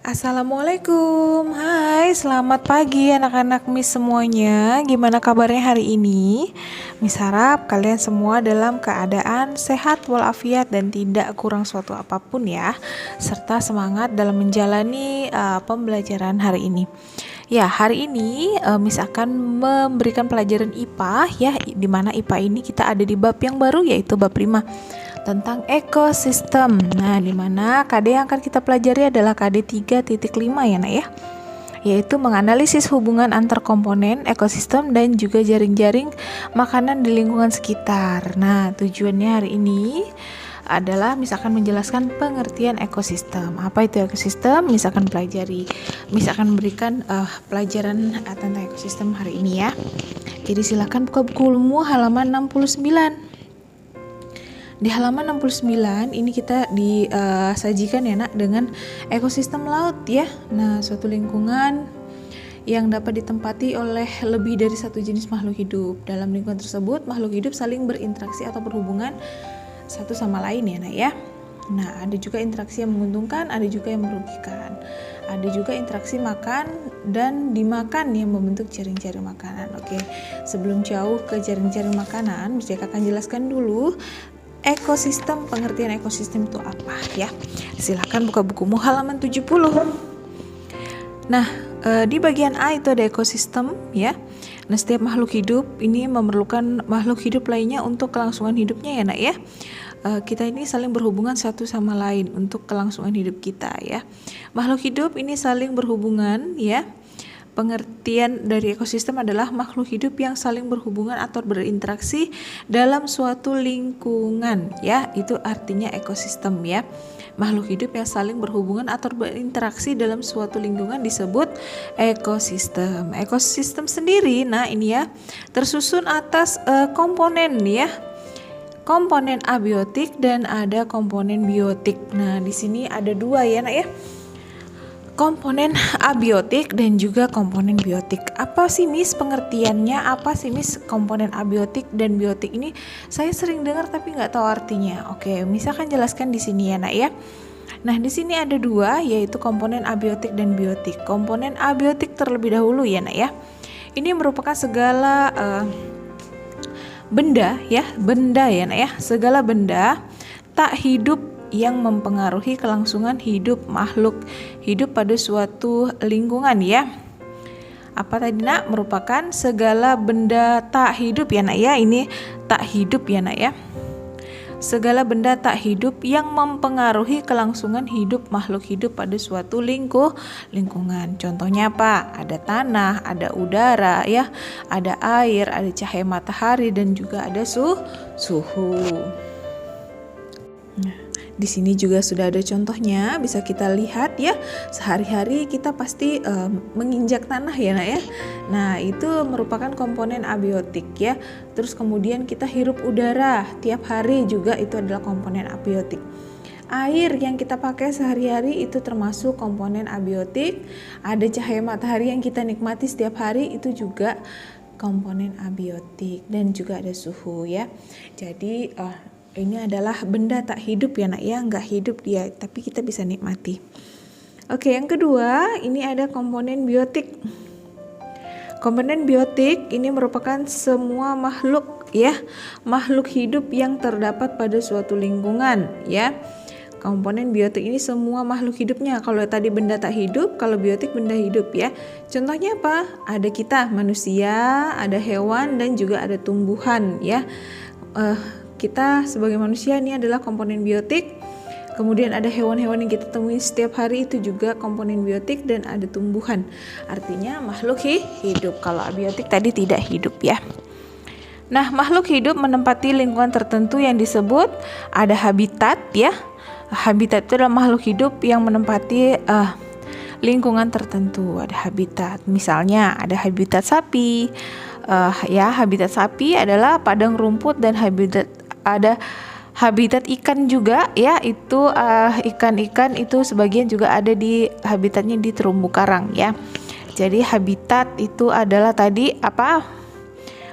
Assalamualaikum, hai selamat pagi anak-anak Miss semuanya. Gimana kabarnya hari ini? Miss harap kalian semua dalam keadaan sehat walafiat dan tidak kurang suatu apapun ya, serta semangat dalam menjalani pembelajaran hari ini. Ya, hari ini Miss akan memberikan pelajaran IPA ya, di mana IPA ini kita ada di bab yang baru yaitu bab 5 tentang ekosistem. Nah, di mana KD yang akan kita pelajari adalah KD 3.5 ya, Nak ya. Yaitu menganalisis hubungan antar komponen ekosistem dan juga jaring-jaring makanan di lingkungan sekitar. Nah, tujuannya hari ini adalah misalkan menjelaskan pengertian ekosistem. Apa itu ekosistem? Misalkan pelajari. Misalkan memberikan pelajaran tentang ekosistem hari ini ya. Jadi silakan buka bukumu halaman 69. Di halaman 69 ini kita disajikan ya Nak dengan ekosistem laut ya. Nah, suatu lingkungan yang dapat ditempati oleh lebih dari satu jenis makhluk hidup. Dalam lingkungan tersebut, makhluk hidup saling berinteraksi atau berhubungan satu sama lain ya Nak ya. Nah, ada juga interaksi yang menguntungkan, ada juga yang merugikan. Ada juga interaksi makan dan dimakan yang membentuk jaring-jaring makanan. Oke, sebelum jauh ke jaring-jaring makanan, saya akan jelaskan dulu ekosistem, pengertian ekosistem itu apa ya. Silahkan buka bukumu halaman 70. Nah, di bagian A itu ada ekosistem ya. Nah, setiap makhluk hidup ini memerlukan makhluk hidup lainnya untuk kelangsungan hidupnya ya Nak ya. Kita ini saling berhubungan satu sama lain untuk kelangsungan hidup kita ya. Makhluk hidup ini saling berhubungan ya. Pengertian dari ekosistem adalah makhluk hidup yang saling berhubungan atau berinteraksi dalam suatu lingkungan ya, itu artinya ekosistem ya. Makhluk hidup yang saling berhubungan atau berinteraksi dalam suatu lingkungan disebut ekosistem. Ekosistem sendiri, nah ini ya, tersusun atas komponen ya. Komponen abiotik dan ada komponen biotik. Nah, di sini ada dua ya Nak ya. Komponen abiotik dan juga komponen biotik. Apa sih Miss pengertiannya? Apa sih Miss komponen abiotik dan biotik ini? Saya sering dengar tapi nggak tahu artinya. Oke, misalkan jelaskan di sini ya Nak ya. Nah, di sini ada dua yaitu komponen abiotik dan biotik. Komponen abiotik terlebih dahulu ya Nak ya. Ini merupakan segala benda ya Nak ya. Segala benda tak hidup yang mempengaruhi kelangsungan hidup makhluk hidup pada suatu lingkungan ya. Apa tadi Nak? Merupakan segala benda tak hidup ya Nak ya. Ini tak hidup ya Nak ya. Segala benda tak hidup yang mempengaruhi kelangsungan hidup makhluk hidup pada suatu lingkungan. Contohnya apa? Ada tanah, ada udara ya, ada air, ada cahaya matahari dan juga ada suhu. Nah, di sini juga sudah ada contohnya, bisa kita lihat ya. Sehari-hari kita pasti menginjak tanah ya Nak ya. Nah, itu merupakan komponen abiotik ya. Terus kemudian kita hirup udara tiap hari juga itu adalah komponen abiotik. Air yang kita pakai sehari-hari itu termasuk komponen abiotik. Ada cahaya matahari yang kita nikmati setiap hari itu juga komponen abiotik dan juga ada suhu ya. Jadi ini adalah benda tak hidup ya Nak ya, nggak hidup dia, tapi kita bisa nikmati. Oke, yang kedua ini ada komponen biotik. Komponen biotik ini merupakan semua makhluk ya, makhluk hidup yang terdapat pada suatu lingkungan ya. Komponen biotik ini semua makhluk hidupnya. Kalau tadi benda tak hidup, kalau biotik benda hidup ya. Contohnya apa? Ada kita manusia, ada hewan dan juga ada tumbuhan ya. Kita sebagai manusia ini adalah komponen biotik. Kemudian ada hewan-hewan yang kita temui setiap hari itu juga komponen biotik dan ada tumbuhan. Artinya makhluk hidup. Kalau abiotik tadi tidak hidup ya. Nah, makhluk hidup menempati lingkungan tertentu yang disebut ada habitat ya. Habitat itu adalah makhluk hidup yang menempati lingkungan tertentu. Ada habitat. Misalnya ada habitat sapi. Ya, habitat sapi adalah padang rumput dan ada habitat ikan juga ya, itu ikan-ikan itu sebagian juga ada di habitatnya di terumbu karang ya. Jadi habitat itu adalah tadi apa?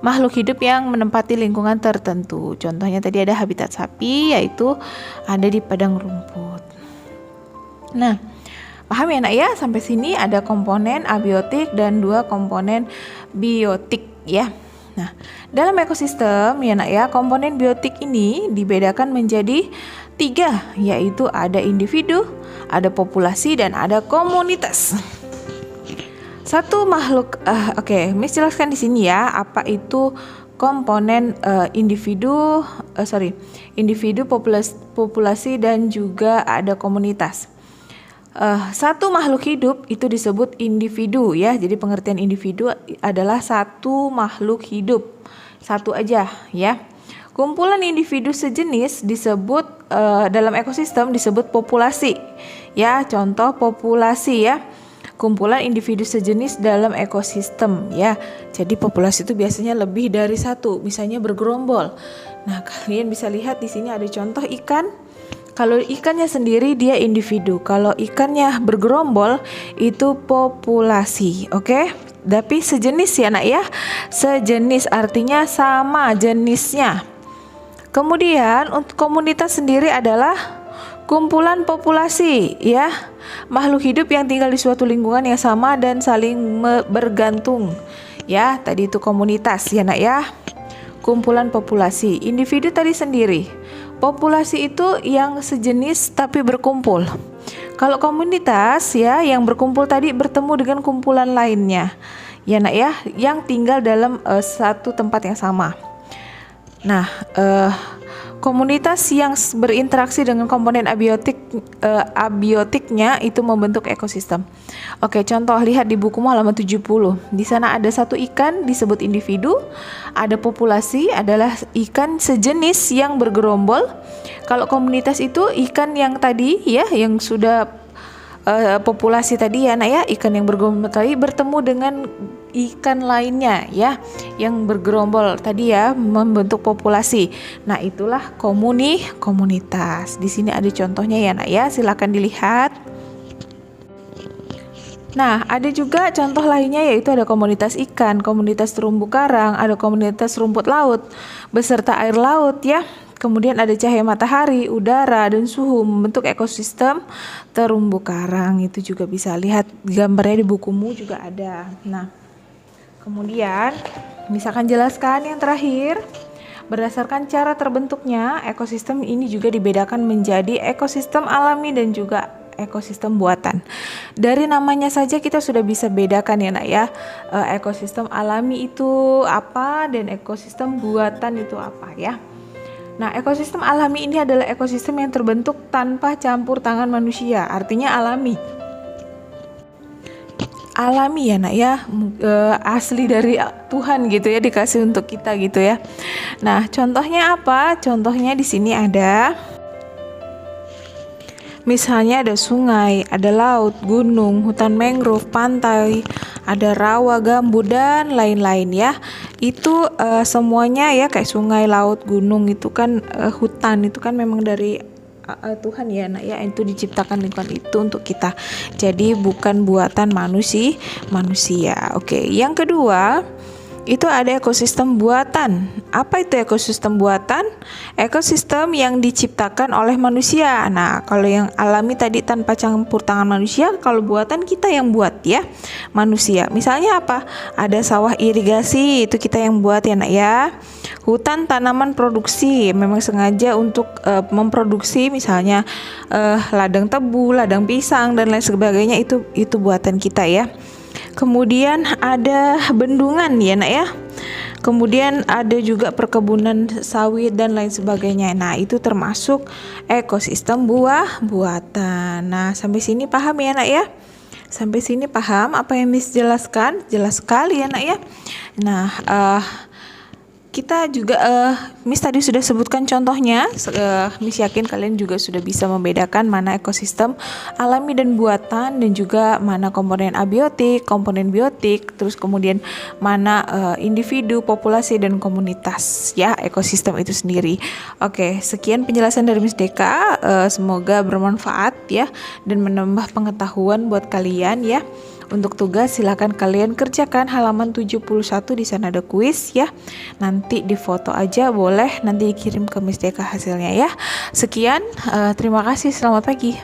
Makhluk hidup yang menempati lingkungan tertentu. Contohnya tadi ada habitat sapi yaitu ada di padang rumput. Nah, Paham ya nak ya? Sampai sini ada komponen abiotik dan 2 komponen biotik ya. Nah, dalam ekosistem ya nak ya, komponen biotik ini dibedakan menjadi 3, yaitu ada individu, ada populasi, dan ada komunitas. Satu makhluk, Miss jelaskan di sini ya, apa itu komponen individu, populasi, dan juga ada komunitas. Satu makhluk hidup itu disebut individu ya. Jadi pengertian individu adalah satu makhluk hidup, satu aja ya. Kumpulan individu sejenis disebut dalam ekosistem disebut populasi ya. Contoh populasi ya, kumpulan individu sejenis dalam ekosistem ya. Jadi populasi itu biasanya lebih dari satu, misalnya bergerombol. Nah, kalian bisa lihat di sini ada contoh ikan. Kalau ikannya sendiri dia individu, kalau ikannya bergerombol itu populasi, oke? Tapi sejenis ya nak ya, sejenis artinya sama jenisnya. Kemudian untuk komunitas sendiri adalah kumpulan populasi ya, makhluk hidup yang tinggal di suatu lingkungan yang sama dan saling bergantung ya. Tadi itu komunitas ya nak ya. Kumpulan populasi, individu tadi sendiri. Populasi itu yang sejenis tapi berkumpul. Kalau komunitas ya, yang berkumpul tadi bertemu dengan kumpulan lainnya ya nak ya, yang tinggal dalam satu tempat yang sama. Nah, komunitas yang berinteraksi dengan komponen abiotiknya itu membentuk ekosistem. Oke, contoh lihat di bukumu halaman 70. Di sana ada satu ikan disebut individu, ada populasi adalah ikan sejenis yang bergerombol. Kalau komunitas itu ikan yang tadi ya, yang sudah populasi tadi ya nak ya, ikan yang bergerombol tadi bertemu dengan ikan lainnya ya, yang bergerombol tadi ya, membentuk populasi. Nah, itulah komunitas. Di sini ada contohnya ya nak ya, silakan dilihat. Nah, ada juga contoh lainnya yaitu ada komunitas ikan, komunitas terumbu karang, ada komunitas rumput laut beserta air laut ya. Kemudian ada cahaya matahari, udara, dan suhu membentuk ekosistem terumbu karang. Itu juga bisa lihat gambarnya di bukumu juga ada. Nah, kemudian misalkan jelaskan yang terakhir. Berdasarkan cara terbentuknya, ekosistem ini juga dibedakan menjadi ekosistem alami dan juga ekosistem buatan. Dari namanya saja kita sudah bisa bedakan ya nak ya, ekosistem alami itu apa dan ekosistem buatan itu apa ya. Nah, ekosistem alami ini adalah ekosistem yang terbentuk tanpa campur tangan manusia, artinya alami. Alami ya nak ya, asli dari Tuhan gitu ya, dikasih untuk kita gitu ya. Nah, contohnya apa? Contohnya di sini ada, misalnya ada sungai, ada laut, gunung, hutan mangrove, pantai, ada rawa, gambut, dan lain-lain ya. Itu semuanya ya, kayak sungai, laut, gunung itu kan hutan itu kan memang dari Tuhan ya nak ya, itu diciptakan lingkungan itu untuk kita. Jadi bukan buatan manusia. Oke, yang kedua itu ada ekosistem buatan. Apa itu ekosistem buatan? Ekosistem yang diciptakan oleh manusia. Nah, kalau yang alami tadi tanpa campur tangan manusia, kalau buatan kita yang buat ya, manusia. Misalnya apa? Ada sawah irigasi, itu kita yang buat ya nak ya. Hutan tanaman produksi, memang sengaja untuk memproduksi misalnya ladang tebu, ladang pisang dan lain sebagainya, itu buatan kita ya. Kemudian ada bendungan ya nak ya. Kemudian ada juga perkebunan sawit dan lain sebagainya. Nah, itu termasuk ekosistem buatan. Nah, sampai sini paham ya nak ya? Sampai sini paham apa yang Miss jelaskan? Jelas sekali ya nak ya. Nah, kita juga Miss tadi sudah sebutkan contohnya. Miss yakin kalian juga sudah bisa membedakan mana ekosistem alami dan buatan, dan juga mana komponen abiotik, komponen biotik, terus kemudian mana individu, populasi, dan komunitas ya, ekosistem itu sendiri. Oke, sekian penjelasan dari Miss Deka. Semoga bermanfaat ya dan menambah pengetahuan buat kalian ya. Untuk tugas silakan kalian kerjakan halaman 71, di sana ada kuis ya. Nanti difoto aja boleh, nanti dikirim ke Miss Deka hasilnya ya. Sekian, terima kasih, selamat pagi.